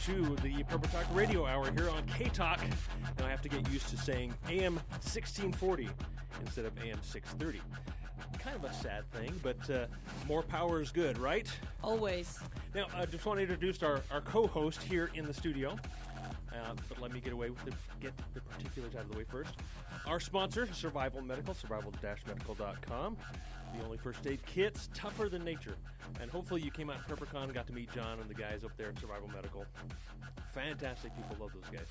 to the PrepperCon Radio Hour here on K-Talk. Now I have to get used to saying AM 1640 instead of AM 630. Kind of a sad thing, but more power is good, right? Always. Now, I just want to introduce our co-host here in the studio. But let me get the particulars out of the way first. Our sponsor, Survival Medical, survival-medical.com. The only first aid kits, tougher than nature. And hopefully you came out to PrepperCon and got to meet John and the guys up there at Survival Medical. Fantastic people, love those guys.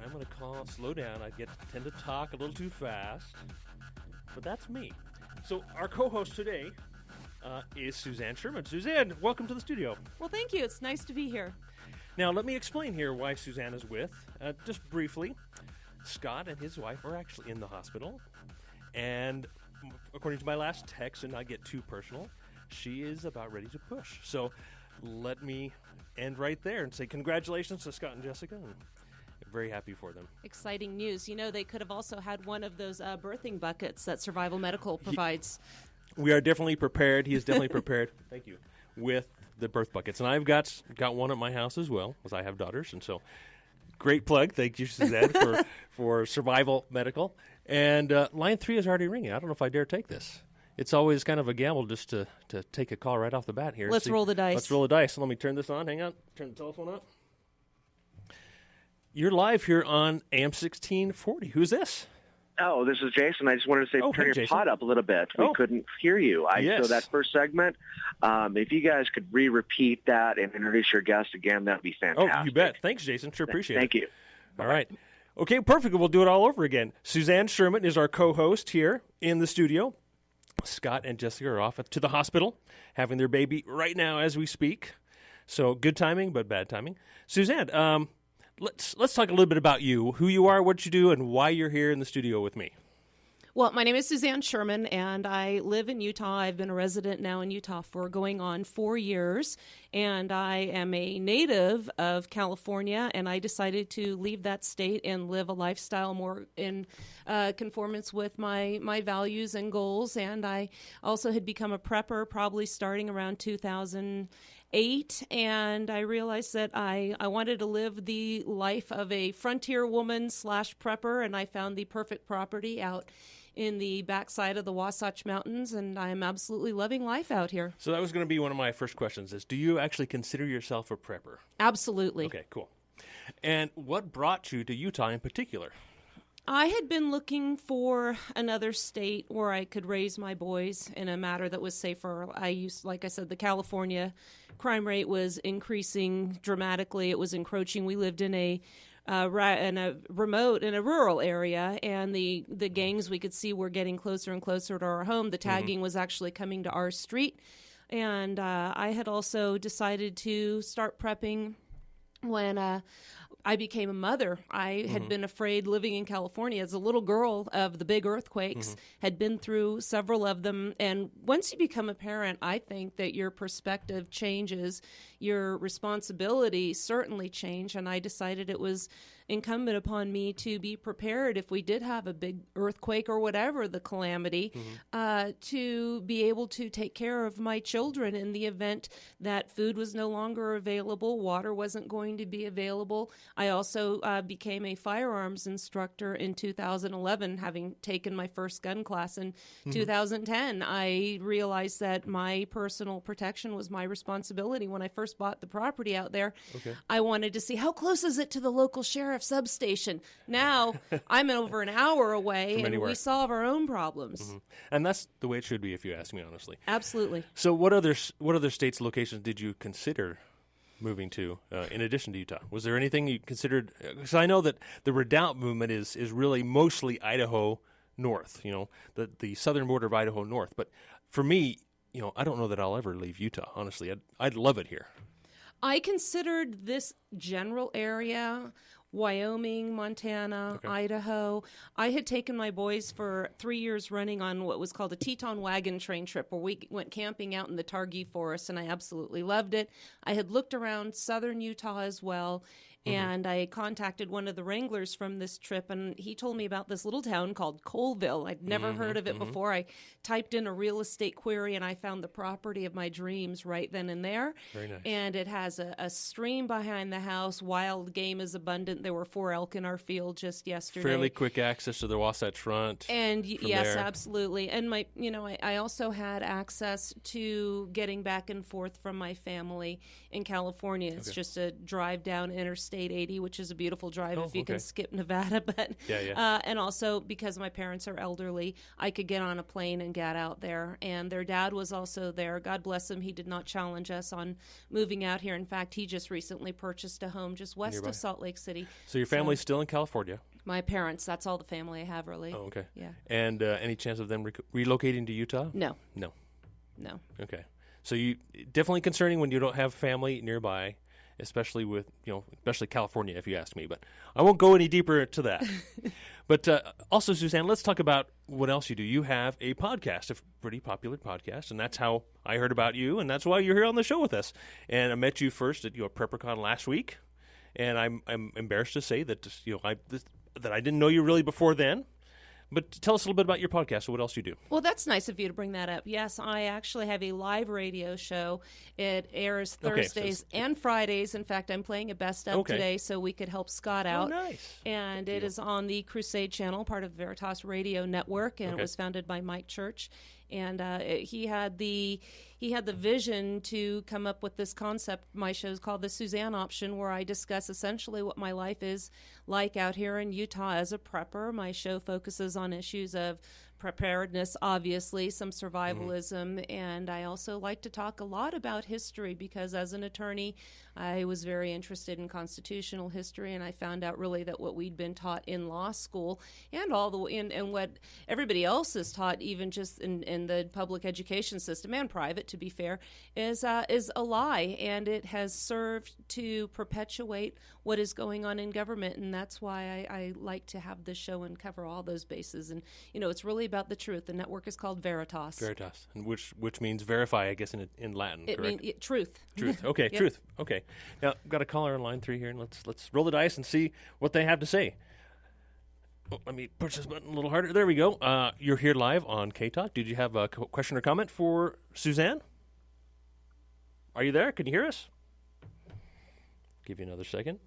I'm going to slow down. I tend to talk a little too fast, but that's me. So our co-host today is Suzanne Sherman. Suzanne, welcome to the studio. Well, thank you. It's nice to be here. Now, let me explain here why Suzanne is with. Just briefly, Scott and his wife are actually in the hospital. And according to my last text, and not get too personal, she is about ready to push. So let me end right there and say congratulations to Scott and Jessica. And I'm very happy for them. Exciting news. You know, they could have also had one of those birthing buckets that Survival Medical provides. We are definitely prepared. He is definitely prepared. Thank you. With the birth buckets. And I've got one at my house as well, as I have daughters. And so, great plug. Thank you, Suzanne, for Survival Medical. And line 3 is already ringing. I don't know if I dare take this. It's always kind of a gamble just to take a call right off the bat here. Let's roll the dice. Let's roll the dice. Let me turn this on. Hang on. Turn the telephone on. You're live here on AM 1640. Who's this? Oh, this is Jason. I just wanted to say, turn your Jason. pod up a little bit. We couldn't hear you. Yes. So that first segment, if you guys could repeat that and introduce your guest again, that'd be fantastic. Oh, you bet. Thanks, Jason. Sure appreciate it. Thank you. All right. Okay, perfect. We'll do it all over again. Suzanne Sherman is our co-host here in the studio. Scott and Jessica are off to the hospital, having their baby right now as we speak. So good timing, but bad timing. Suzanne, Let's talk a little bit about you, who you are, what you do, and why you're here in the studio with me. Well, my name is Suzanne Sherman, and I live in Utah. I've been a resident now in Utah for going on 4 years, and I am a native of California, and I decided to leave that state and live a lifestyle more in conformance with my values and goals. And I also had become a prepper probably starting around 2008, and I realized that I wanted to live the life of a frontier woman / prepper, and I found the perfect property out in the backside of the Wasatch Mountains, and I am absolutely loving life out here. So that was going to be one of my first questions is, do you actually consider yourself a prepper? Absolutely. Okay, cool. And what brought you to Utah in particular? I had been looking for another state where I could raise my boys in a manner that was safer. Like I said, the California crime rate was increasing dramatically. It was encroaching. We lived in a rural area, and the gangs we could see were getting closer and closer to our home. The tagging was actually coming to our street, and I had also decided to start prepping when I became a mother. I had been afraid living in California as a little girl of the big earthquakes, had been through several of them. And once you become a parent, I think that your perspective changes, your responsibility certainly changed. And I decided it was incumbent upon me to be prepared if we did have a big earthquake or whatever the calamity, to be able to take care of my children in the event that food was no longer available, water wasn't going to be available. I also became a firearms instructor in 2011, having taken my first gun class in 2010. I realized that my personal protection was my responsibility. When I first bought the property out there, I wanted to see how close is it to the local sheriff substation. Now I'm over an hour away, and we solve our own problems. And that's the way it should be, if you ask me honestly. Absolutely. So what other states' locations did you consider moving to in addition to Utah? Was there anything you considered? Because I know that the Redoubt movement is really mostly Idaho north, the southern border of Idaho north. But for me, I don't know that I'll ever leave Utah, honestly. I'd love it here. I considered this general area, Wyoming, Montana, Idaho. I had taken my boys for 3 years running on what was called a Teton wagon train trip, where we went camping out in the Targhee Forest, and I absolutely loved it. I had looked around southern Utah as well, And I contacted one of the wranglers from this trip, and he told me about this little town called Colville. I'd never heard of it before. I typed in a real estate query, and I found the property of my dreams right then and there. Very nice. And it has a stream behind the house. Wild game is abundant. There were 4 elk in our field just yesterday. Fairly quick access to the Wasatch Front. And yes, there. absolutely. And I also had access to getting back and forth from my family in California. It's just a drive down Interstate 80, which is a beautiful drive if you can skip Nevada. But and also because my parents are elderly, I could get on a plane and get out there. And their dad was also there. God bless him. He did not challenge us on moving out here. In fact, he just recently purchased a home just west of Salt Lake City. So your family's still in California? My parents. That's all the family I have, really. Oh, okay. Yeah. And any chance of them relocating to Utah? No. No. No. Okay. So you definitely concerning when you don't have family nearby, especially especially California, if you ask me. But I won't go any deeper to that. But also, Suzanne, let's talk about what else you do. You have a podcast, a pretty popular podcast, and that's how I heard about you, and that's why you're here on the show with us. And I met you first at PrepperCon last week, and I'm embarrassed to say that that I didn't know you really before then. But tell us a little bit about your podcast and what else you do. Well, that's nice of you to bring that up. Yes, I actually have a live radio show. It airs Thursdays and Fridays. In fact, I'm playing a best of today so we could help Scott out. Oh, nice. And it is on the Crusade channel, part of the Veritas Radio Network, and it was founded by Mike Church. And he had the vision to come up with this concept. My show is called The Suzanne Option, where I discuss essentially what my life is like out here in Utah as a prepper. My show focuses on issues of preparedness, obviously, some survivalism, and I also like to talk a lot about history because as an attorney, I was very interested in constitutional history, and I found out really that what we'd been taught in law school and all the and what everybody else is taught, even just in the public education system and private, to be fair, is a lie, and it has served to perpetuate what is going on in government, and that's why I like to have this show and cover all those bases. And it's really about the truth. The network is called Veritas. Veritas, and which means verify, I guess, in Latin. It correct? means truth. Truth. Okay, Yep. Truth. Okay. Now got a caller on line 3 here, and let's roll the dice and see what they have to say. Oh, let me push this button a little harder. There we go. You're here live on K-Talk. Did you have a question or comment for Suzanne? Are you there? Can you hear us? Give you another second.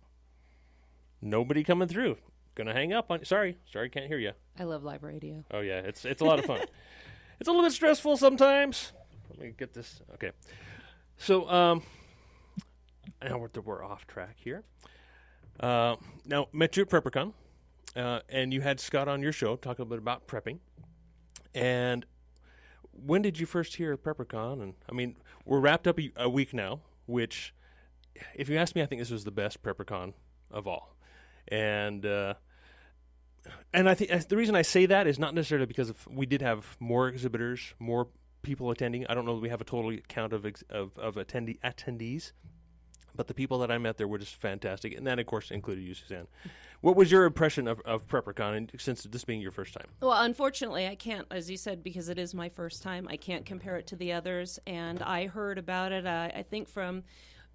Nobody coming through. Gonna hang up on. Sorry, can't hear you. I love live radio. Oh yeah, it's a lot of fun. It's a little bit stressful sometimes. Let me get this. Okay, so now we're off track here. Now met you at PrepperCon, and you had Scott on your show talking a bit about prepping. And when did you first hear of PrepperCon? And I mean, we're wrapped up a week now, which, if you ask me, I think this was the best PrepperCon of all. And I think the reason I say that is not necessarily because we did have more exhibitors, more people attending. I don't know that we have a total count of attendees, but the people that I met there were just fantastic, and that, of course, included you, Suzanne. What was your impression of PrepperCon, and since this being your first time? Well, unfortunately, I can't, as you said, because it is my first time. I can't compare it to the others, and I heard about it, I think, from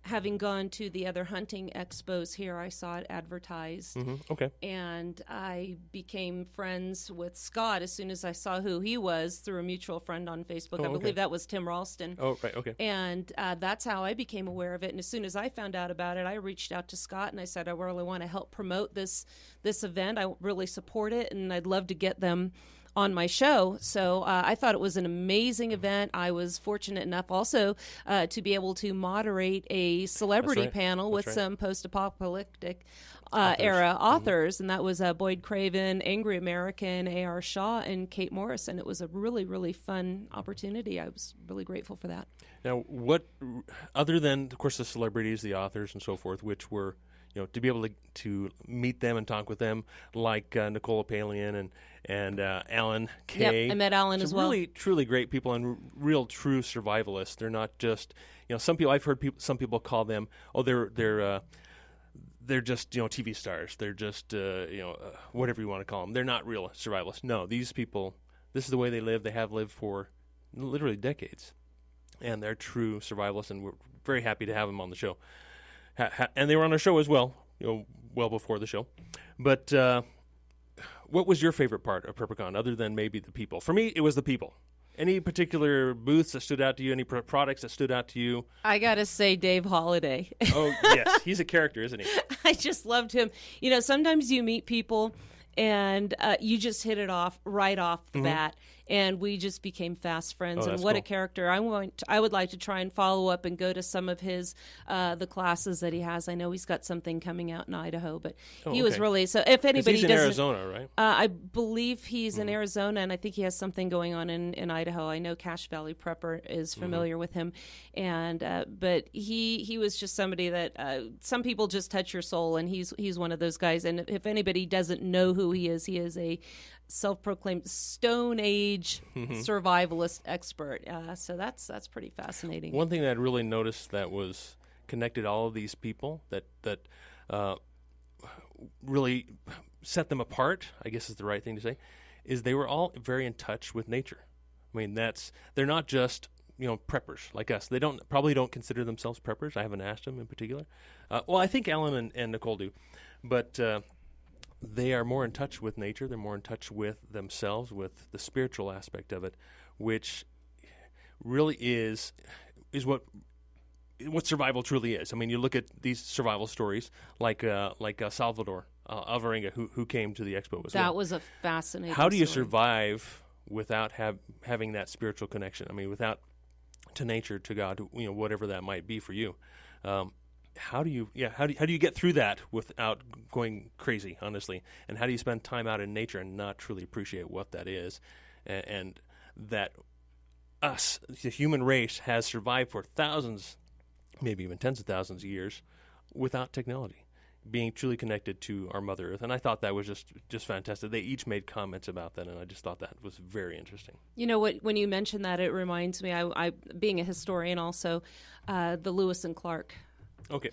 having gone to the other hunting expos here. I saw it advertised. Okay. And I became friends with Scott as soon as I saw who he was through a mutual friend on Facebook. I believe that was Tim Ralston. Oh, right, okay. And that's how I became aware of it. And as soon as I found out about it, I reached out to Scott and I said, I really want to help promote this event. I really support it, and I'd love to get them on my show. So I thought it was an amazing event. I was fortunate enough also to be able to moderate a celebrity panel with some post-apocalyptic era authors, and that was Boyd Craven, Angry American, A.R. Shaw, and Kate Morris, and it was a really, really fun opportunity. I was really grateful for that. Now, what, other than, of course, the celebrities, the authors, and so forth, which were, to be able to meet them and talk with them, like Nicola Palian and Alan Kay. Yep, I met Alan as well. Really, truly great people and real, true survivalists. They're not just, some people, I've heard some people call them, they're just, TV stars. They're just, whatever you want to call them. They're not real survivalists. No, these people, this is the way they live. They have lived for literally decades. And they're true survivalists, and we're very happy to have them on the show. And they were on our show as well, well before the show. But what was your favorite part of PrepperCon, other than maybe the people? For me, it was the people. Any particular booths that stood out to you? Any products that stood out to you? I got to say Dave Holliday. Oh, yes. He's a character, isn't he? I just loved him. Sometimes you meet people and you just hit it off right off the bat. And we just became fast friends. Oh, and what cool. a character! I would like to try and follow up and go to some of his the classes that he has. I know he's got something coming out in Idaho, but he was really so. If anybody he's in doesn't, Arizona, right? I believe he's in Arizona, and I think he has something going on in Idaho. I know Cache Valley Prepper is familiar with him, and but he was just somebody that some people just touch your soul, and he's one of those guys. And if anybody doesn't know who he is a self-proclaimed Stone Age survivalist expert. So that's pretty fascinating. One thing that I really noticed that was connected all of these people that really set them apart, I guess is the right thing to say, is they were all very in touch with nature. I mean, they're not just preppers like us. They probably don't consider themselves preppers. I haven't asked them in particular. Well, I think Ellen and Nicole do, but they are more in touch with nature. They're more in touch with themselves, with the spiritual aspect of it, which really is what survival truly is. I mean, you look at these survival stories like Salvador Alvarenga, who came to the expo as well. That was a fascinating How do you story. survive without having that spiritual connection? I mean, without to nature, to God, whatever that might be for you. How do you get through that without going crazy, honestly? And how do you spend time out in nature and not truly appreciate what that is, and that us, the human race, has survived for thousands, maybe even tens of thousands of years without technology, being truly connected to our Mother Earth? And I thought that was just fantastic. They each made comments about that, and I just thought that was very interesting. You know what? When you mention that, it reminds me. I being a historian, also the Lewis and Clark. Okay.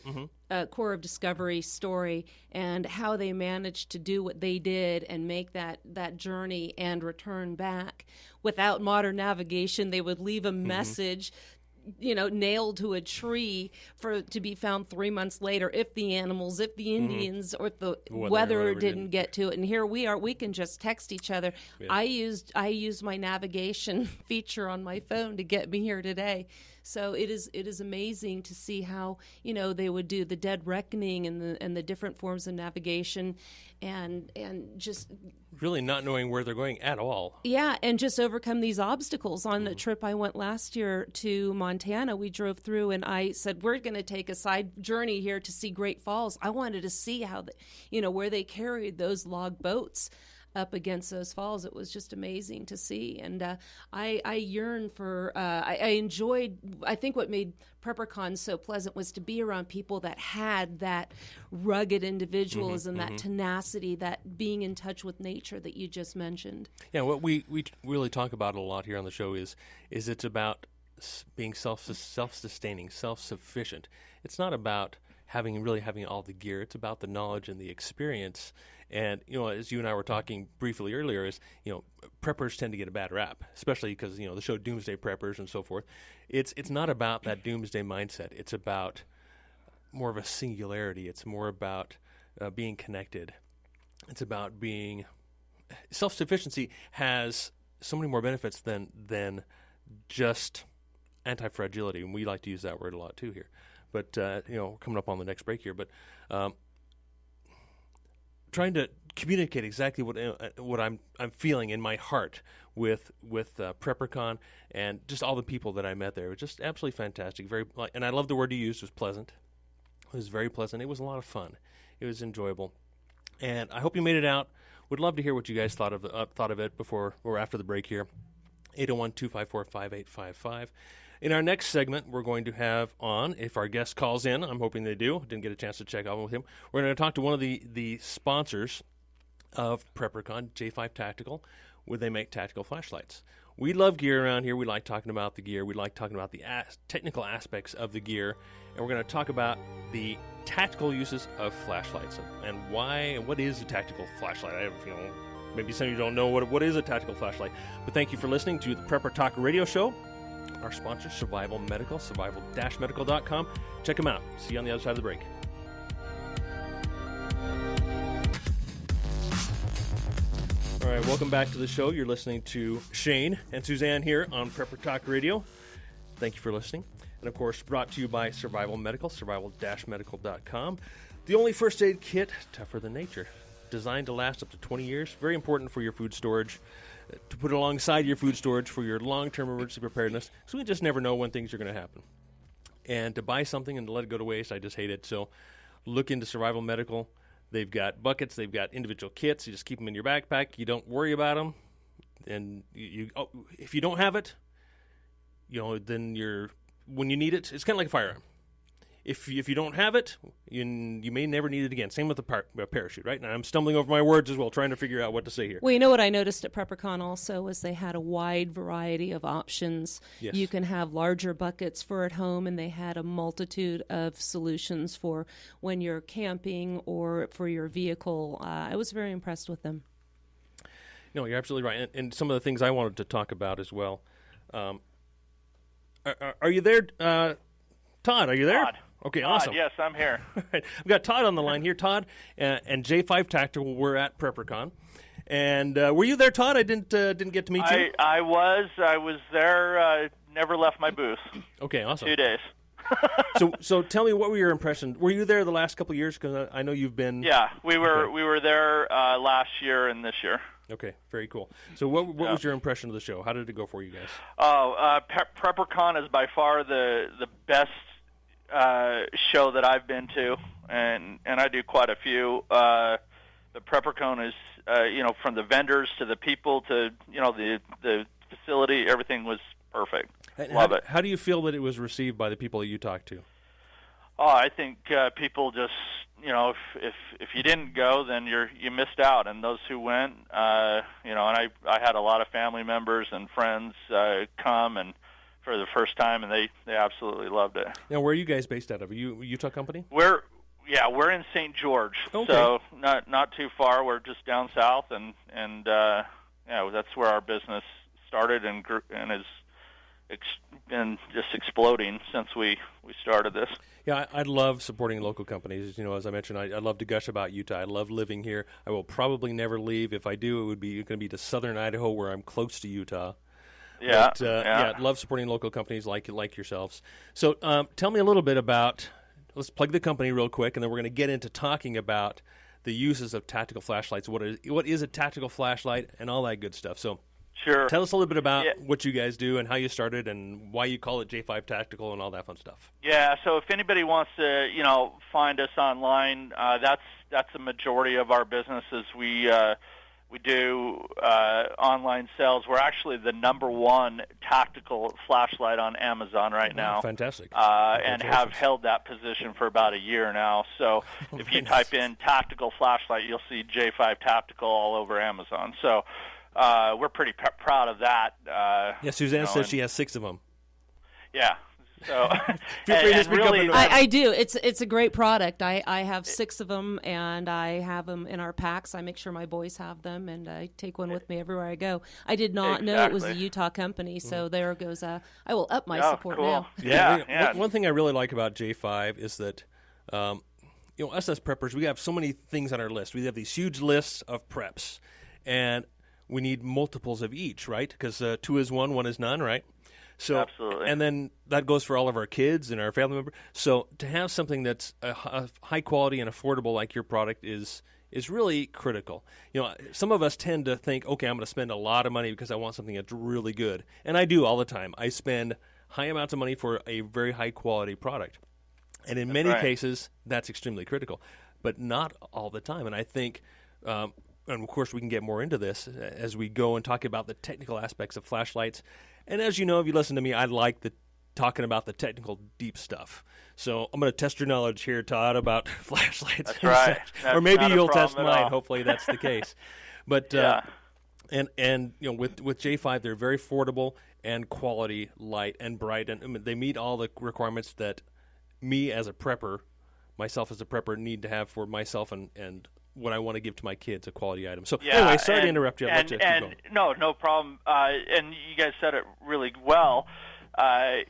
Corps of Discovery story, and how they managed to do what they did and make that journey and return back without modern navigation. They would leave a message, nailed to a tree to be found 3 months later if the Indians, or if the weather didn't get to it. And here we can just text each other. Yeah. I used my navigation feature on my phone to get me here today. So it is amazing to see how they would do the dead reckoning and the different forms of navigation, and just really not knowing where they're going at all. Yeah, and just overcome these obstacles. On the trip I went last year to Montana, we drove through, and I said, we're going to take a side journey here to see Great Falls. I wanted to see how where they carried those log boats up against those falls. It was just amazing to see, and I yearn for. I enjoyed. I think what made PrepperCon so pleasant was to be around people that had that rugged individualism, that tenacity, that being in touch with nature that you just mentioned. Yeah, what we really talk about a lot here on the show is it's about being self-sustaining, self-sufficient. It's not about having all the gear. It's about the knowledge and the experience. And, as you and I were talking briefly earlier, is, preppers tend to get a bad rap, especially because, the show Doomsday Preppers and so forth. It's not about that doomsday mindset. It's about more of a singularity. It's more about being connected. It's about being self-sufficiency has so many more benefits than just anti-fragility, and we like to use that word a lot too here. But coming up on the next break here, but trying to communicate exactly what I'm feeling in my heart with PrepperCon and just all the people that I met there. It was just absolutely fantastic. And I love the word you used, was pleasant. It was very pleasant. It was a lot of fun. It was enjoyable, and I hope you made it out. Would love to hear what you guys thought of it before or after the break here. 801-254-5855. In our next segment, we're going to have on, if our guest calls in, I'm hoping they do, didn't get a chance to check on with him, we're going to talk to one of the sponsors of PrepperCon, J5 Tactical, where they make tactical flashlights. We love gear around here. We like talking about the gear. We like talking about the technical aspects of the gear. And we're going to talk about the tactical uses of flashlights and why and what is a tactical flashlight. Maybe some of you don't know what is a tactical flashlight. But thank you for listening to the Prepper Talk Radio Show. Our sponsor, Survival Medical, survival-medical.com. Check them out. See you on the other side of the break. All right, welcome back to the show. You're listening to Shane and Suzanne here on Prepper Talk Radio. Thank you for listening. And, of course, brought to you by Survival Medical, survival-medical.com. The only first aid kit tougher than nature, designed to last up to 20 years. Very important for your food storage, to put alongside your food storage for your long-term emergency preparedness, so we just never know when things are going to happen. And to buy something and to let it go to waste, I just hate it. So look into Survival Medical. They've got buckets. They've got individual kits. You just keep them in your backpack. You don't worry about them. And if you don't have it, then when you need it, it's kind of like a firearm. If you don't have it, you may never need it again. Same with the parachute, right? And I'm stumbling over my words as well, trying to figure out what to say here. Well, you know what I noticed at PrepperCon also was they had a wide variety of options. Yes. You can have larger buckets for at home, and they had a multitude of solutions for when you're camping or for your vehicle. I was very impressed with them. No, you're absolutely right. And some of the things I wanted to talk about as well. Are you there, Todd? Are you there? Todd. Okay, Todd, awesome. yes, I'm here. We've got Todd on the line here. Todd and J5 Tactical were at PrepperCon. And were you there, Todd? I didn't get to meet you. I was there. Never left my booth. Okay, awesome. 2 days. So tell me, what were your impressions? Were you there the last couple of years? Because I know you've been. Yeah, we were Okay. we were there last year and this year. Okay, very cool. So what was your impression of the show? How did it go for you guys? PrepperCon is by far the best show that I've been to, and I do quite a few. The PrepperCon is from the vendors to the people to the facility, everything was perfect. Love it. How do you feel that it was received by the people that you talked to? Oh, I think people just if you didn't go, then you missed out, and those who went, and I had a lot of family members and friends come and for the first time, and they absolutely loved it. Now, where are you guys based out of? Are you a Utah company? We're in St. George, okay. So not too far. We're just down south, and that's where our business started and grew, and has been just exploding since we started this. Yeah, I love supporting local companies. As I mentioned, I love to gush about Utah. I love living here. I will probably never leave. If I do, it would be going to be to southern Idaho, where I'm close to Utah. Yeah, but, love supporting local companies like yourselves. So tell me a little bit about, let's plug the company real quick, and then we're going to get into talking about the uses of tactical flashlights, what is a tactical flashlight, and all that good stuff. So sure. Tell us a little bit about what you guys do and how you started and why you call it J5 Tactical and all that fun stuff. Yeah, so if anybody wants to, find us online, that's the majority of our business is we do online sales. We're actually the #1 tactical flashlight on Amazon right now. Fantastic. And have held that position for about a year now. So if you type in tactical flashlight, you'll see J5 Tactical all over Amazon. So we're pretty proud of that. Suzanne says she has 6 of them. Yeah. So, really, I do. It's a great product. I have 6 of them, and I have them in our packs. I make sure my boys have them, and I take one with me everywhere I go. I did not know it was a Utah company, so there goes. I will up my support cool. now. Yeah. One thing I really like about J5 is that, us as preppers, we have so many things on our list. We have these huge lists of preps, and we need multiples of each, right? Because 2 is 1, 1 is none, right? So, absolutely. And then that goes for all of our kids and our family members. So to have something that's a high quality and affordable like your product is really critical. Some of us tend to think, okay, I'm going to spend a lot of money because I want something that's really good. And I do all the time. I spend high amounts of money for a very high quality product. And in many cases, that's extremely critical. But not all the time. And I think, and of course we can get more into this as we go and talk about the technical aspects of flashlights. And as you know, if you listen to me, I like talking about the technical deep stuff. So I'm going to test your knowledge here, Todd, about flashlights. That's right. Or maybe you'll test mine. Hopefully that's the case. But and with J5, they're very affordable and quality, light and bright, and they meet all the requirements that me as a prepper, myself as a prepper, need to have for myself and what I want to give to my kids, a quality item. So anyway, sorry to interrupt you. I'll let you keep going. No problem. And you guys said it really well. The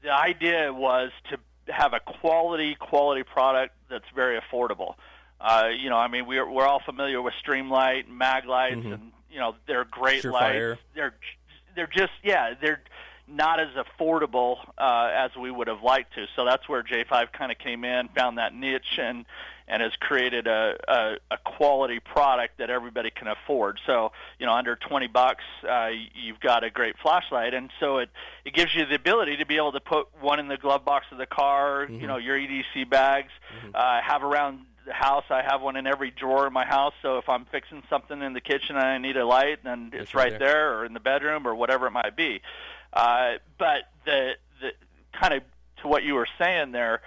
idea was to have a quality product that's very affordable. I mean, we're all familiar with Streamlight and mag lights, and they're great Surefire. lights. They're just they're not as affordable as we would have liked to. So that's where J5 kind of came in, found that niche, and has created a quality product that everybody can afford. So under $20, you've got a great flashlight, and so it gives you the ability to be able to put one in the glove box of the car, your EDC bags, have around the house. I have one in every drawer in my house, so if I'm fixing something in the kitchen and I need a light, then it's right there, or in the bedroom, or whatever it might be. But the kind of to what you were saying there,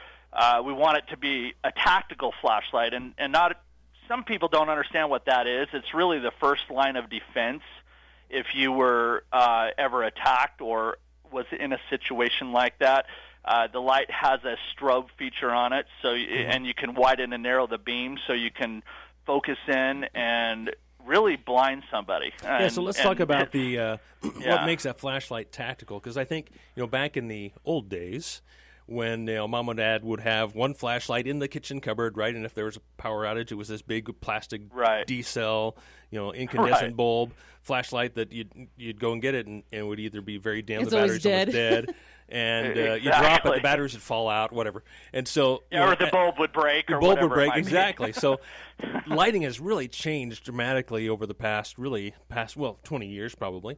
we want it to be a tactical flashlight, and not. Some people don't understand what that is. It's really the first line of defense if you were ever attacked or was in a situation like that. The light has a strobe feature on it, so and you can widen and narrow the beam, so you can focus in and really blind somebody. So let's talk about the what makes that flashlight tactical, because I think back in the old days when mom and dad would have one flashlight in the kitchen cupboard, right, and if there was a power outage, it was this big plastic D-cell incandescent bulb flashlight that you'd go and get it, and it would either be very dim, the batteries was dead, and you drop it, the batteries would fall out, whatever. And so or the bulb would break, the bulb would break, exactly. So lighting has really changed dramatically over the past 20 years probably,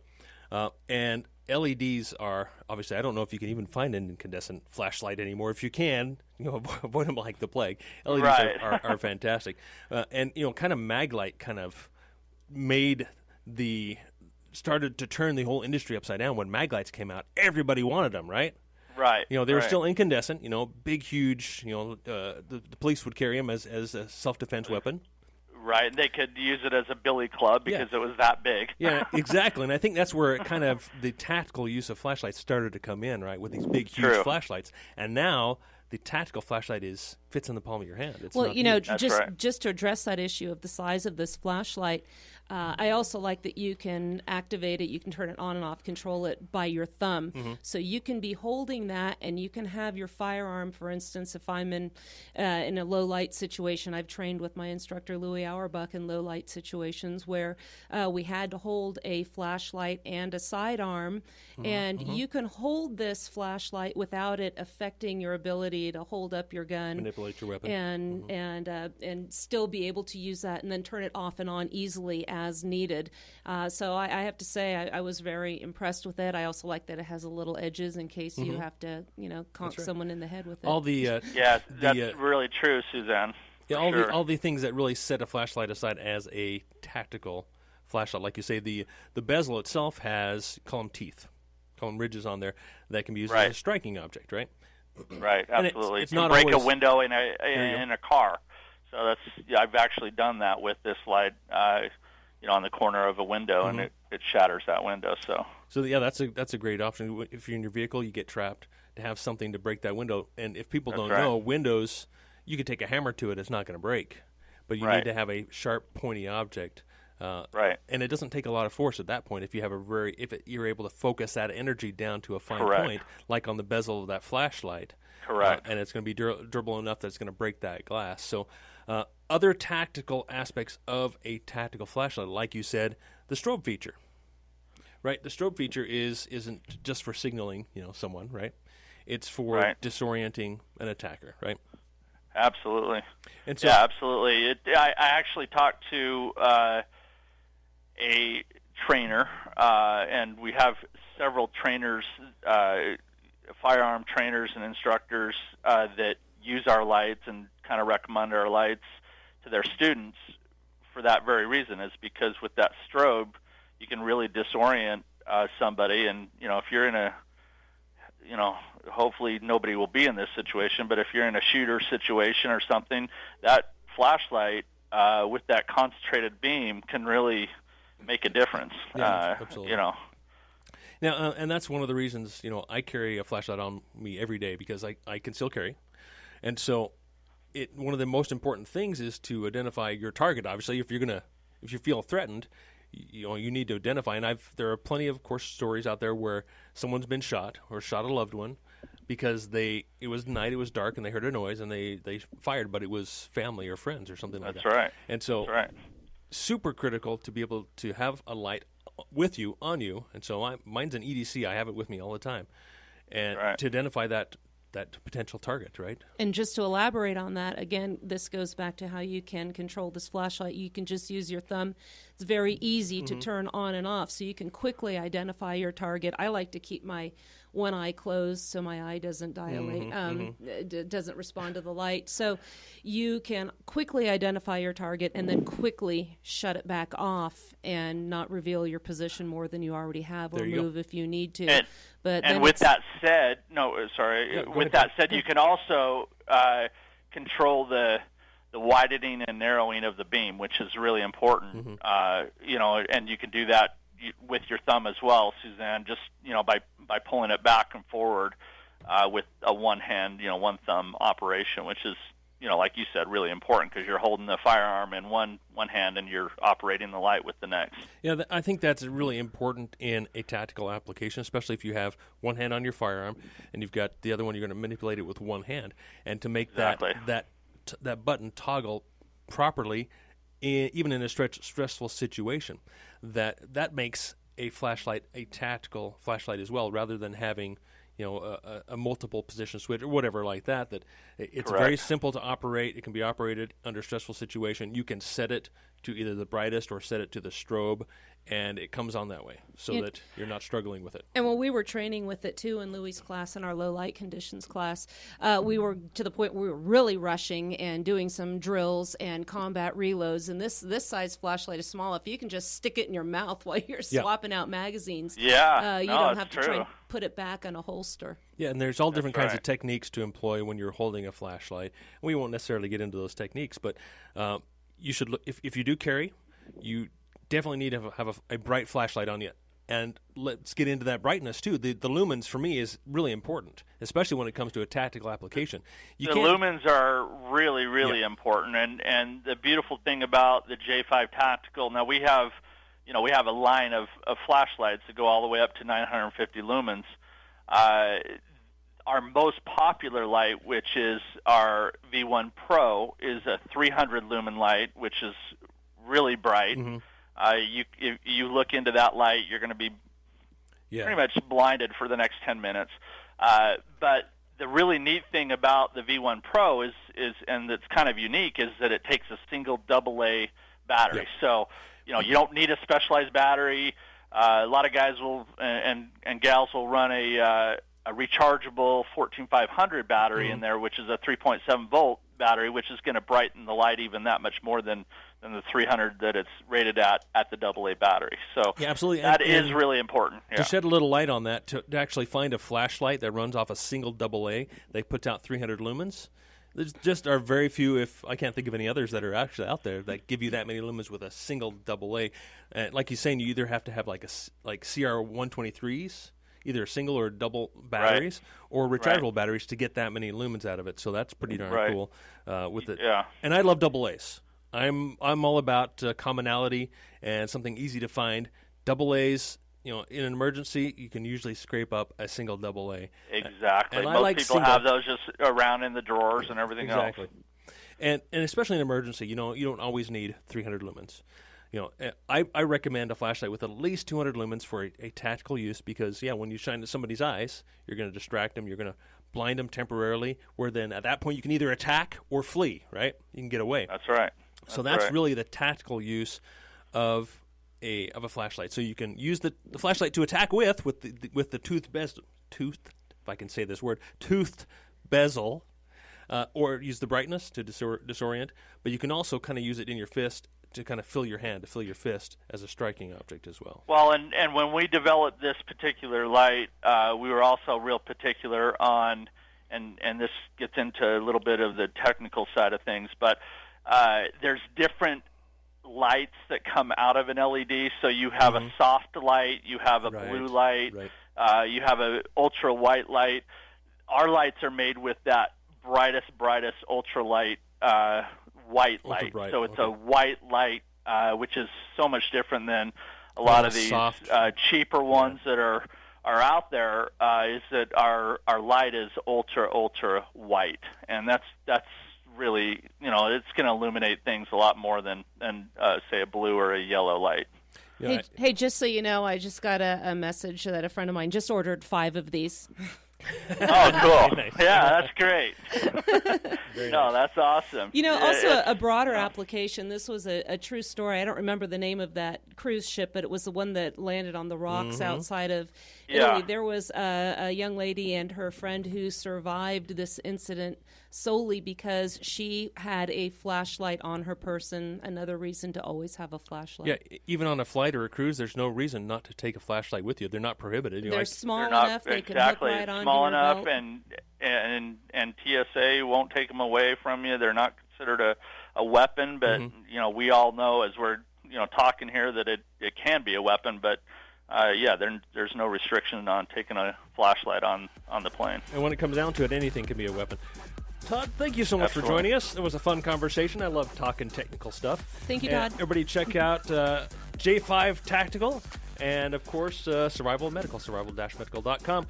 and LEDs are obviously, I don't know if you can even find an incandescent flashlight anymore. If you can, avoid them like the plague. LEDs are fantastic, and kind of Maglite kind of started to turn the whole industry upside down. When Maglights came out, everybody wanted them, right? Right. They were still incandescent, big, huge. The police would carry them as a self-defense weapon. Right, they could use it as a billy club because it was that big. Yeah, exactly, and I think that's where kind of the tactical use of flashlights started to come in, right, with these big, huge flashlights. And now the tactical flashlight fits in the palm of your hand. It's just to address that issue of the size of this flashlight, I also like that you can activate it, you can turn it on and off, control it by your thumb. So you can be holding that, and you can have your firearm, for instance, if I'm in a low-light situation. I've trained with my instructor, Louis Auerbach, in low-light situations where we had to hold a flashlight and a sidearm, and you can hold this flashlight without it affecting your ability to hold up your gun, manipulate your weapon, and still be able to use that and then turn it off and on easily as needed. So I have to say I was very impressed with it. I also like that it has a little edges in case you have to conk someone in the head with it. All the that's really true, Suzanne. Yeah, all the things that really set a flashlight aside as a tactical flashlight, like you say, the bezel itself has column teeth, column ridges on there that can be used as a striking object, right? Right, absolutely. It's you not break always a window in a car. So I've actually done that with this light, on the corner of a window, and it shatters that window. So yeah, that's a great option. If you're in your vehicle, you get trapped, to have something to break that window. And if people don't know, windows, you could take a hammer to it, it's not going to break, but you need to have a sharp, pointy object. And it doesn't take a lot of force at that point if you have you're able to focus that energy down to a fine point, like on the bezel of that flashlight. Correct. And it's going to be durable enough that it's going to break that glass. So other tactical aspects of a tactical flashlight, like you said, the strobe feature. Right? The strobe feature isn't just for signaling, someone, right? It's for disorienting an attacker, right? Absolutely. And so, absolutely. I actually talked to a trainer, and we have several trainers, firearm trainers and instructors that use our lights and kind of recommend our lights to their students for that very reason, is because with that strobe, you can really disorient somebody. And, if you're in hopefully nobody will be in this situation, but if you're in a shooter situation or something, that flashlight with that concentrated beam can really make a difference. Absolutely. Now, and that's one of the reasons, I carry a flashlight on me every day, because I can still carry. And so one of the most important things is to identify your target. Obviously, if you feel threatened, you need to identify. And there are plenty of, course, stories out there where someone's been shot or shot a loved one, because it was night, it was dark, and they heard a noise, and they fired, but it was family or friends or something like that. That's right. And so, super critical to be able to have a light with you, on you. And so mine's an EDC. I have it with me all the time. And to identify that potential target, right? And just to elaborate on that, again, this goes back to how you can control this flashlight. You can just use your thumb. It's very easy to turn on and off, so you can quickly identify your target. I like to keep my one eye closed so my eye doesn't dilate, doesn't respond to the light. So you can quickly identify your target and then quickly shut it back off and not reveal your position more than you already have, or move if you need to. And with that said, you can also control the widening and narrowing of the beam, which is really important. And you can do that with your thumb as well, Suzanne, just by pulling it back and forward with a one thumb operation, which is like you said, really important because you're holding the firearm in one hand and you're operating the light with the next. Yeah, I think that's really important in a tactical application, especially if you have one hand on your firearm and you've got the other one, you're going to manipulate it with one hand, and to make that button toggle properly, even in a stressful situation, that makes a flashlight a tactical flashlight as well, rather than having a multiple position switch or whatever like that. That it's very simple to operate. It can be operated under a stressful situation. You can set it to either the brightest or set it to the strobe, and it comes on that way so that you're not struggling with it. And when we were training with it too in Louis' class, in our low light conditions class, we were to the point where we were really rushing and doing some drills and combat reloads. And this size flashlight is small. If you can just stick it in your mouth while you're swapping out magazines, you don't have to try and put it back on a holster. Yeah, and there's all different kinds of techniques to employ when you're holding a flashlight. We won't necessarily get into those techniques, but you should look, if you do carry, you definitely need to have a bright flashlight on you. And let's get into that brightness too. The lumens for me is really important, especially when it comes to a tactical application. The lumens are really, really important. And the beautiful thing about the J5 Tactical, now we have a line of flashlights that go all the way up to 950 lumens. Our most popular light, which is our V1 Pro, is a 300 lumen light, which is really bright. If you look into that light, you're going to be pretty much blinded for the next 10 minutes. But the really neat thing about the V1 Pro is and it's kind of unique, is that it takes a single AA battery. So, you don't need a specialized battery. A lot of guys will and gals will run a rechargeable 14500 battery in there, which is a 3.7 volt battery, which is going to brighten the light even that much more than the 300 that it's rated at the AA battery. So absolutely. That is really important. To shed a little light on that, to actually find a flashlight that runs off a single AA, they put out 300 lumens. There's just are very few, if I can't think of any others that are actually out there that give you that many lumens with a single AA. Like you're saying, you either have to have like CR123s, either single or double batteries, or rechargeable batteries to get that many lumens out of it. So that's pretty darn cool with it. Yeah. And I love AA's. I'm all about commonality and something easy to find. AA's, in an emergency, you can usually scrape up a single AA. Exactly. And most people have those just around in the drawers and everything else. And especially in an emergency, you don't always need 300 lumens. I recommend a flashlight with at least 200 lumens for a tactical use because, when you shine into somebody's eyes, you're going to distract them, you're going to blind them temporarily, where then at that point you can either attack or flee, right? You can get away. That's right. So that's really the tactical use of a flashlight. So you can use the flashlight to attack with the toothed bezel, or use the brightness to disorient. But you can also kind of use it in your fist to kind of fill your hand, to fill your fist as a striking object as well. Well, and when we developed this particular light, we were also real particular on, and this gets into a little bit of the technical side of things, but there's different lights that come out of an LED. So you have a soft light, you have a blue light, you have an ultra white light. Our lights are made with that brightest ultra light white light. So it's a white light, which is so much different than a lot of these cheaper ones that are are out there is that our light is ultra white, and that's really, it's going to illuminate things a lot more than say a blue or a yellow light. Yeah, hey, just so you know, I just got a message that a friend of mine just ordered 5 of these. Oh, cool. Nice. Yeah, that's great. Very No, nice. that's awesome. Also a broader application. This was a true story. I don't remember the name of that cruise ship, but it was the one that landed on the rocks outside of Italy. There was a young lady and her friend who survived this incident solely because she had a flashlight on her person. Another reason to always have a flashlight. Yeah, even on a flight or a cruise, there's no reason not to take a flashlight with you. They're not prohibited. They're small enough. They can hook right onto small your enough, belt. and TSA won't take them away from you. They're not considered a weapon, but we all know as we're talking here that it can be a weapon. But there's no restriction on taking a flashlight on the plane. And when it comes down to it, anything can be a weapon. Todd, thank you so much for joining us. It was a fun conversation. I love talking technical stuff. Thank you, Todd. Everybody check out J5 Tactical and, of course, Survival Medical, survival-medical.com.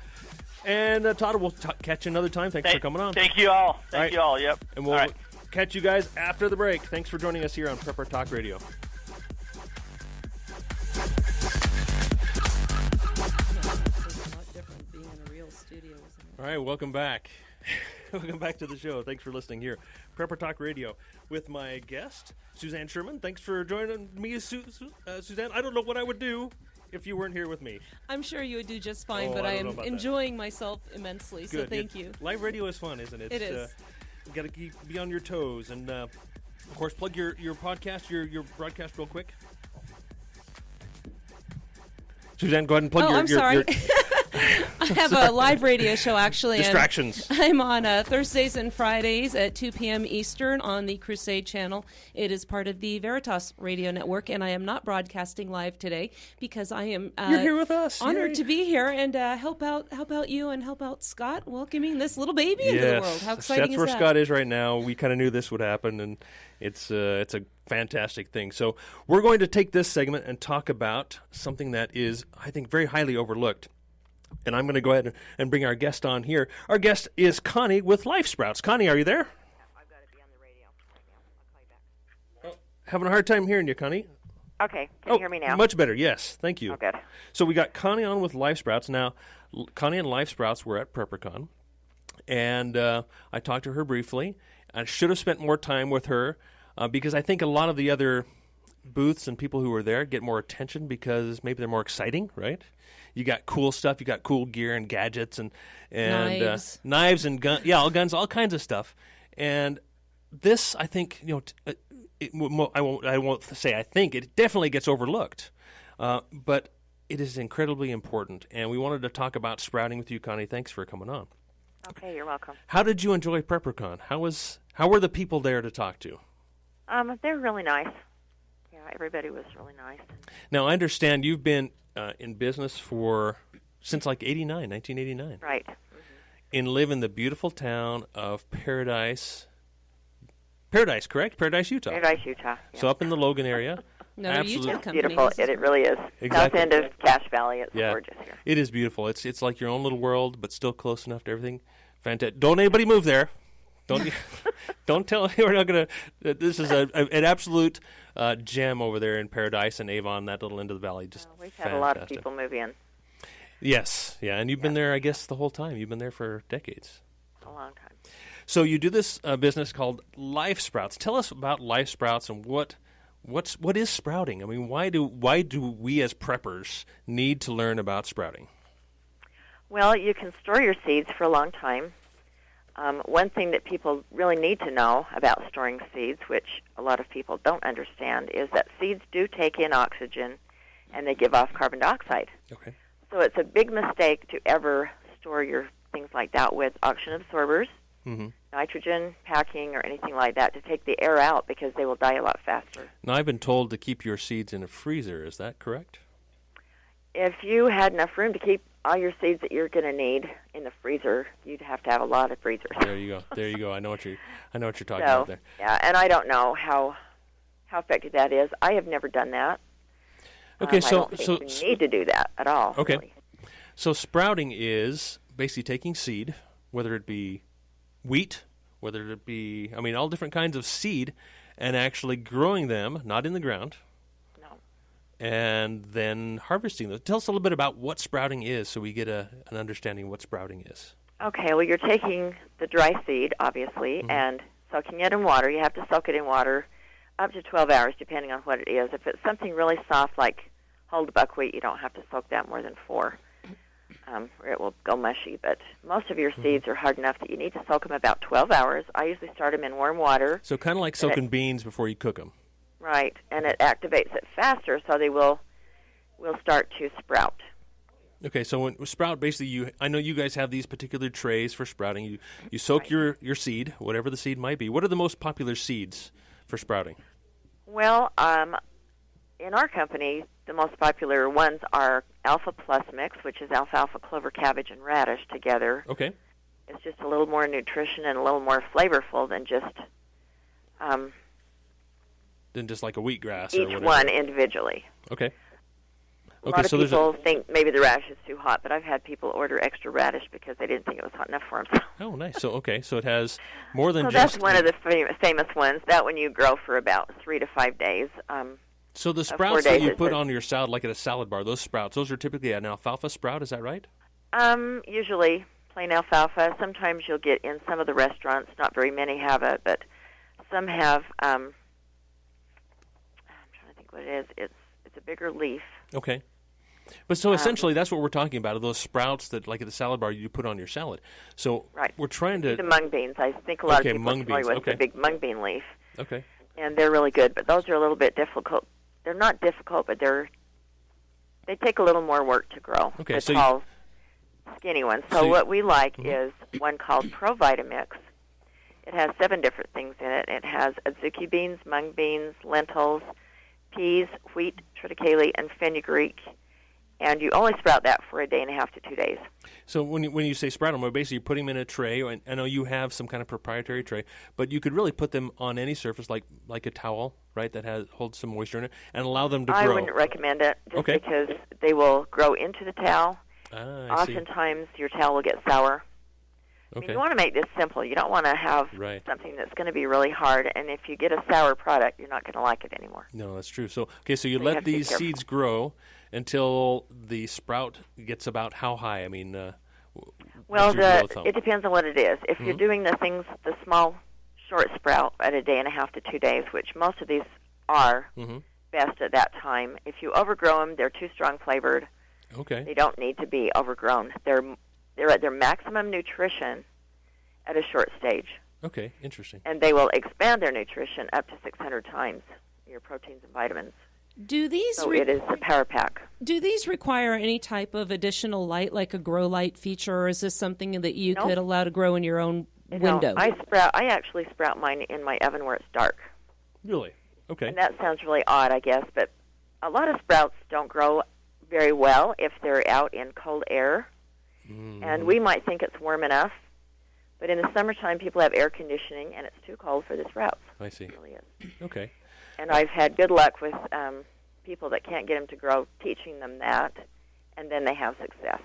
And, Todd, we'll catch you another time. Thanks for coming on. Thank you all. Thank you all. Yep. And we'll catch you guys after the break. Thanks for joining us here on Prepper Talk Radio. All right, welcome back. Welcome back to the show. Thanks for listening here. Prepper Talk Radio with my guest, Suzanne Sherman. Thanks for joining me, Suzanne. I don't know what I would do if you weren't here with me. I'm sure you would do just fine, but I am enjoying myself immensely, Good. So thank you. Live radio is fun, isn't it? It is. You got to be on your toes. And, of course, plug your podcast, your broadcast real quick. Suzanne, go ahead and plug your... I'm sorry. I have a live radio show, actually. Distractions. And I'm on Thursdays and Fridays at 2 p.m. Eastern on the Crusade channel. It is part of the Veritas Radio Network, and I am not broadcasting live today because I am You're here with us. honored Yay. to be here and help out you and help out Scott welcoming this little baby into the world. How exciting that's is where that? Scott is right now. We kind of knew this would happen, and it's a fantastic thing. So we're going to take this segment and talk about something that is, I think, very highly overlooked. And I'm going to go ahead and bring our guest on here. Our guest is Connie with Life Sprouts. Connie, are you there? I've got to be on the radio right now. I'll call you back. Having a hard time hearing you, Connie. Okay. Can you hear me now? Much better, yes. Thank you. Oh, good. So we got Connie on with Life Sprouts. Now, Connie and Life Sprouts were at PrepperCon, and I talked to her briefly. I should have spent more time with her because I think a lot of the other booths and people who were there get more attention because maybe they're more exciting, right? You got cool stuff. You got cool gear and gadgets and knives and guns. Yeah, all kinds of stuff. And this, I think, I won't say I think it definitely gets overlooked, but it is incredibly important. And we wanted to talk about sprouting with you, Connie. Thanks for coming on. Okay, you're welcome. How did you enjoy PrepperCon? How were the people there to talk to? They're really nice. Yeah, everybody was really nice. Now, I understand you've been in business since like 1989. Right. And live in the beautiful town of Paradise, correct? Paradise, Utah. Paradise, Utah. Yeah. So up in the Logan area. Another Absolutely. YouTube company. Beautiful. It really is. Exactly. South end of Cache Valley. It's gorgeous here. It is beautiful. It's like your own little world, but still close enough to everything. Fantastic. Don't anybody move there. Don't tell. We're not gonna. This is an absolute gem over there in Paradise and Avon, that little end of the valley. Just we've had a lot of people move in. Yes, yeah, and you've been there, I guess, the whole time. You've been there for decades. A long time. So you do this business called Life Sprouts. Tell us about Life Sprouts and what is sprouting? I mean, why do we as preppers need to learn about sprouting? Well, you can store your seeds for a long time. One thing that people really need to know about storing seeds, which a lot of people don't understand, is that seeds do take in oxygen and they give off carbon dioxide. Okay. So it's a big mistake to ever store your things like that with oxygen absorbers, nitrogen packing, or anything like that to take the air out because they will die a lot faster. Now, I've been told to keep your seeds in a freezer. Is that correct? If you had enough room to keep all your seeds that you're going to need in the freezer, you'd have to have a lot of freezers. There you go. I know what you're talking about there. Yeah, and I don't know how effective that is. I have never done that. Okay, I don't think you need to do that at all. Okay. Really. So sprouting is basically taking seed, whether it be wheat, whether it be, all different kinds of seed, and actually growing them, not in the ground, and then harvesting them. Tell us a little bit about what sprouting is so we get an understanding of what sprouting is. Okay, well, you're taking the dry seed, obviously, and soaking it in water. You have to soak it in water up to 12 hours, depending on what it is. If it's something really soft like hulled buckwheat, you don't have to soak that more than 4, or it will go mushy. But most of your seeds are hard enough that you need to soak them about 12 hours. I usually start them in warm water. So kind of like soaking beans before you cook them. Right, and it activates it faster, so they will start to sprout. Okay, so when sprout, basically, I know you guys have these particular trays for sprouting. You soak your seed, whatever the seed might be. What are the most popular seeds for sprouting? Well, in our company, the most popular ones are Alpha Plus Mix, which is alfalfa, clover, cabbage, and radish together. Okay. It's just a little more nutrition and a little more flavorful than just like a wheatgrass or each whatever. one individually. Okay. A lot of people think maybe the radish is too hot, but I've had people order extra radish because they didn't think it was hot enough for them. Oh, nice. So it has more than so just... that's one of the famous ones. That one you grow for about 3 to 5 days. So the sprouts that you put on your salad, like at a salad bar, those sprouts, those are typically an alfalfa sprout, is that right? Usually plain alfalfa. Sometimes you'll get in some of the restaurants, not very many have it, but some have, I'm trying to think what it is. It's a bigger leaf. Okay. But so essentially that's what we're talking about, are those sprouts that, like at the salad bar, you put on your salad. So we're trying to... The mung beans. I think a lot of people are familiar with the big mung bean leaf. Okay. And they're really good, but those are a little bit difficult. They're not difficult, but they take a little more work to grow. Okay, the so tall, skinny ones. So what we like is one called Pro Vitamix. It has 7 different things in it. It has azuki beans, mung beans, lentils, peas, wheat, triticale, and fenugreek. And you only sprout that for a day and a half to 2 days. So when you say sprout them, basically you put them in a tray. And I know you have some kind of proprietary tray, but you could really put them on any surface, like a towel, right, that holds some moisture in it, and allow them to grow. I wouldn't recommend it, just because they will grow into the towel. Oftentimes your towel will get sour. I mean, you want to make this simple. You don't want to have something that's going to be really hard, and if you get a sour product, you're not going to like it anymore. No, that's true. So you let these seeds grow until the sprout gets about how high? I mean, it depends on what it is. If you're doing the small, short sprout at a day and a half to 2 days, which most of these are best at that time. If you overgrow them, they're too strong flavored. Okay. They don't need to be overgrown. They're at their maximum nutrition at a short stage. Okay, interesting. And they will expand their nutrition up to 600 times, your proteins and vitamins. So it is a power pack. Do these require any type of additional light, like a grow light feature, or is this something that you could allow to grow in your own window? I actually sprout mine in my oven where it's dark. Really? Okay. And that sounds really odd, I guess, but a lot of sprouts don't grow very well if they're out in cold air. And we might think it's warm enough, but in the summertime people have air conditioning and it's too cold for the sprouts. I see. It really is. Okay. And I've had good luck with people that can't get them to grow, teaching them that, and then they have success.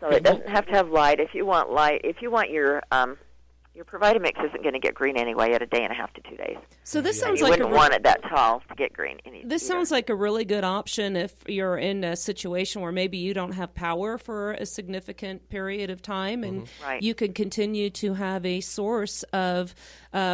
So it doesn't have to have light. If you want light, if you want your ProVitamix isn't going to get green anyway at a day and a half to 2 days. So this sounds you like wouldn't want it that tall to get green. This sounds like a really good option if you're in a situation where maybe you don't have power for a significant period of time, and you can continue to have a source of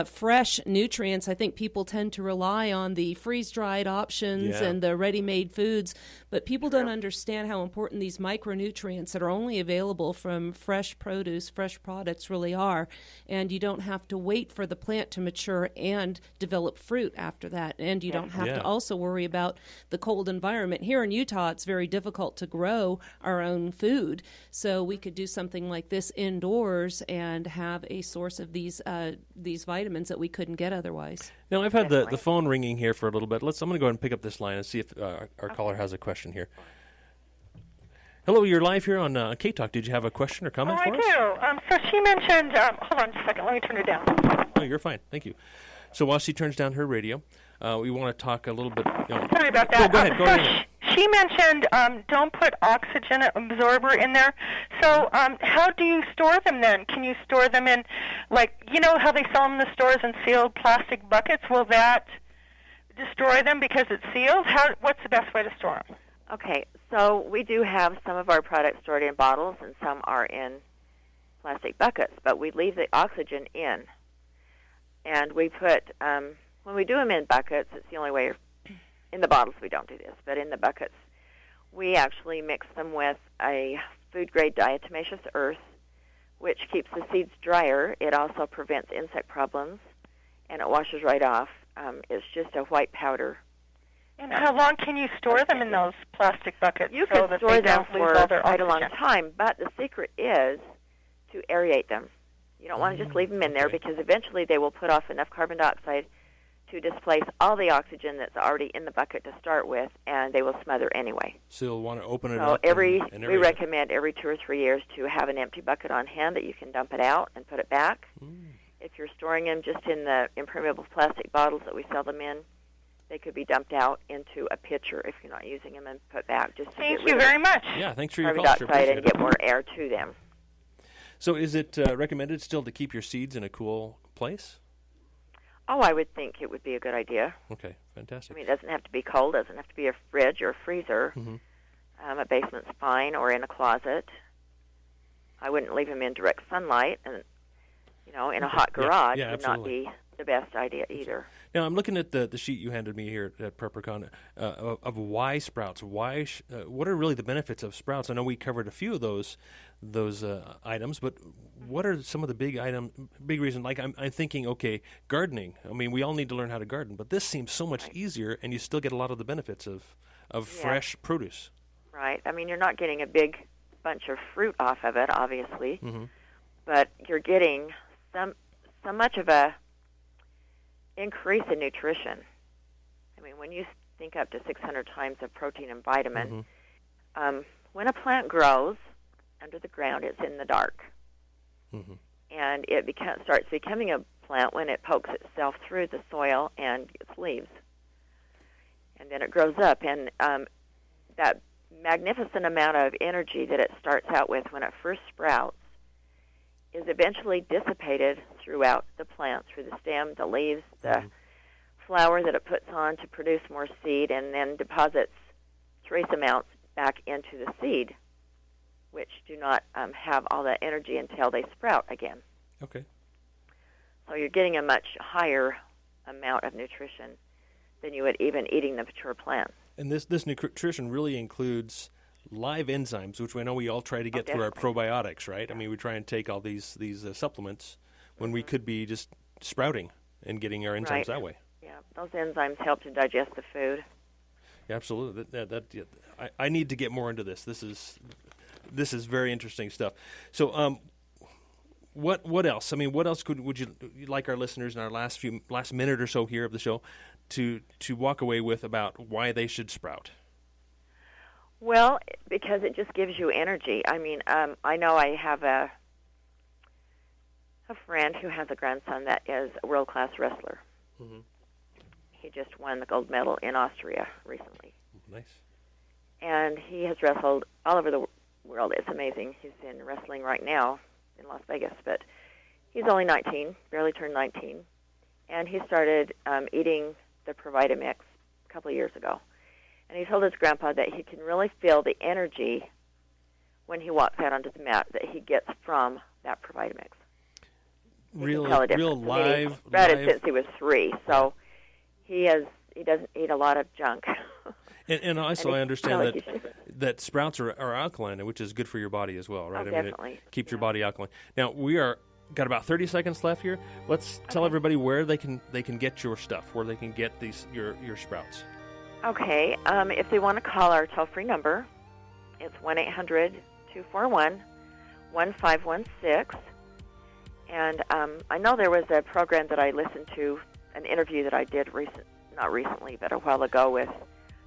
fresh nutrients. I think people tend to rely on the freeze-dried options and the ready-made foods, but people don't understand how important these micronutrients that are only available from fresh produce, fresh products really are. And you don't have to wait for the plant to mature and develop fruit after that. And you don't have to also worry about the cold environment. Here in Utah, it's very difficult to grow our own food. So we could do something like this indoors and have a source of these vitamins that we couldn't get otherwise. Now, I've had the phone ringing here for a little bit. I'm going to go ahead and pick up this line and see if our caller has a question here. Hello, you're live here on K-Talk. Did you have a question or comment for us? I do. So she mentioned, hold on just a second, let me turn it down. No, you're fine. Thank you. So while she turns down her radio, we want to talk a little bit. Sorry about that. Go ahead. she mentioned don't put oxygen absorber in there. So how do you store them then? Can you store them in, like, you know how they sell them in the stores in sealed plastic buckets? Will that destroy them because it's sealed? What's the best way to store them? Okay, so we do have some of our products stored in bottles and some are in plastic buckets, but we leave the oxygen in. And we put, when we do them in buckets, it's the only way. In the bottles we don't do this, but in the buckets we actually mix them with a food-grade diatomaceous earth, which keeps the seeds drier. It also prevents insect problems, and it washes right off. It's just a white powder. And how long can you store them in those plastic buckets? You so can that store they them don't lose for all their quite a long oxygen? time, but the secret is to aerate them. You don't want to just leave them in there because eventually they will put off enough carbon dioxide to displace all the oxygen that's already in the bucket to start with, and they will smother anyway. So you'll want to open it So up. we recommend every 2 or 3 years to have an empty bucket on hand that you can dump it out and put it back. If you're storing them just in the impermeable plastic bottles that we sell them in, they could be dumped out into a pitcher if you're not using them and put back just to Thank get you rid very of much. Yeah, thanks for your carbon call. Sure, dioxide and appreciate get more air to them. So is it recommended still to keep your seeds in a cool place? Oh, I would think it would be a good idea. Okay, fantastic. I mean, it doesn't have to be cold. It doesn't have to be a fridge or a freezer. A basement's fine, or in a closet. I wouldn't leave them in direct sunlight, and in a hot garage would not be the best idea either. Now, I'm looking at the sheet you handed me here at PrepperCon of why sprouts. What are really the benefits of sprouts? I know we covered a few of those items, but what are some of the big reasons? Like I'm thinking, okay, gardening. I mean, we all need to learn how to garden, but this seems so much easier, and you still get a lot of the benefits of fresh produce. Right. I mean, you're not getting a big bunch of fruit off of it, obviously, but you're getting so much of a increase in nutrition. I mean, when you think up to 600 times of protein and vitamin, when a plant grows under the ground, it's in the dark. And it starts becoming a plant when it pokes itself through the soil and gets leaves. And then it grows up, and that magnificent amount of energy that it starts out with when it first sprouts is eventually dissipated throughout the plant, through the stem, the leaves, the flower that it puts on to produce more seed, and then deposits trace amounts back into the seed, which do not have all that energy until they sprout again. Okay. So you're getting a much higher amount of nutrition than you would even eating the mature plant. And this nutrition really includes live enzymes, which I know we all try to get through our probiotics, right? I mean, we try and take all these supplements when we could be just sprouting and getting our enzymes that way. Yeah, those enzymes help to digest the food. Yeah, absolutely. I need to get more into this. This is very interesting stuff. So, what else? I mean, what else would you like our listeners in our last minute or so here of the show to walk away with about why they should sprout? Well, because it just gives you energy. I mean, I know I have a friend who has a grandson that is a world-class wrestler. He just won the gold medal in Austria recently. Nice. And he has wrestled all over the world. It's amazing. He's in wrestling right now in Las Vegas, but he's only 19, barely turned 19, and he started eating the ProVitamix a couple of years ago. And he told his grandpa that he can really feel the energy when he walks out onto the mat that he gets from that ProVitamix. Real live. He's sprouted since he was 3, so he doesn't eat a lot of junk. And also, I understand that sprouts are alkaline, which is good for your body as well, right? Oh, I mean, definitely. It keeps your body alkaline. Now we got about 30 seconds left here. Let's tell everybody where they can get your stuff, where they can get your sprouts. Okay, if they want to call our toll-free number, it's 1-800-241-1516. And I know there was a program that I listened to, an interview that I did not recently, but a while ago with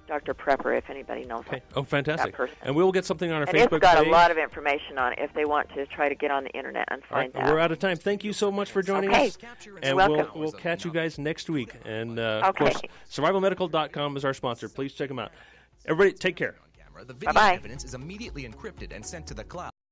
Dr. Prepper, if anybody knows Okay. Oh, fantastic. that person. And we'll get something on our And Facebook it's got page. a lot of information on it if they want to try to get on the internet and All right, find that. we're out of time. Thank you so much for joining us. And welcome. we'll catch you guys next week. And, of course, survivalmedical.com is our sponsor. Please check them out. Everybody, take care. The video Bye-bye. evidence is immediately encrypted and sent to the cloud.